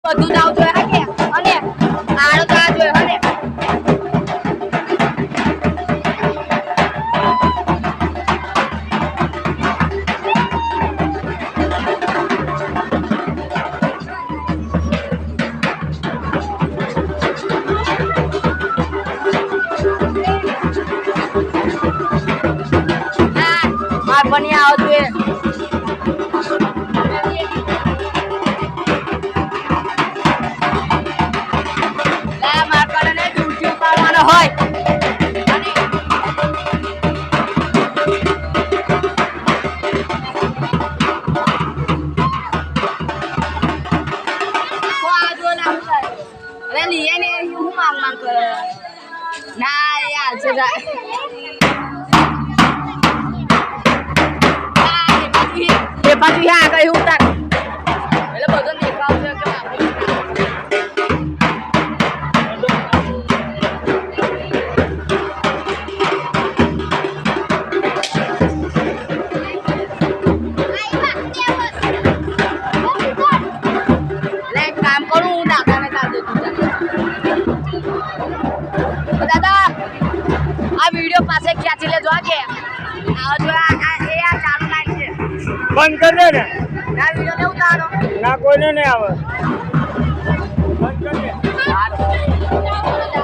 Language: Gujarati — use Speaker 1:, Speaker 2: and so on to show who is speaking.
Speaker 1: બધું જ આવતું હોય કે અને આડો તો આ જોઈએ હને બની આવતું હોય ના યાર છે એ પાછું આગળ ઉતાર એટલે બધો દેખાવ છે કે કામ કરું હું દાદાને કાઢ દઉં દાદા આ વિડિયો પાસે ખેંચી લેજો કે ચાલુ લાઈન છે
Speaker 2: બંધ કરી દે ને
Speaker 1: ના વિડિયો ને ઉતારો
Speaker 2: ના કોઈને નહીં આવે
Speaker 1: બંધ કરી દે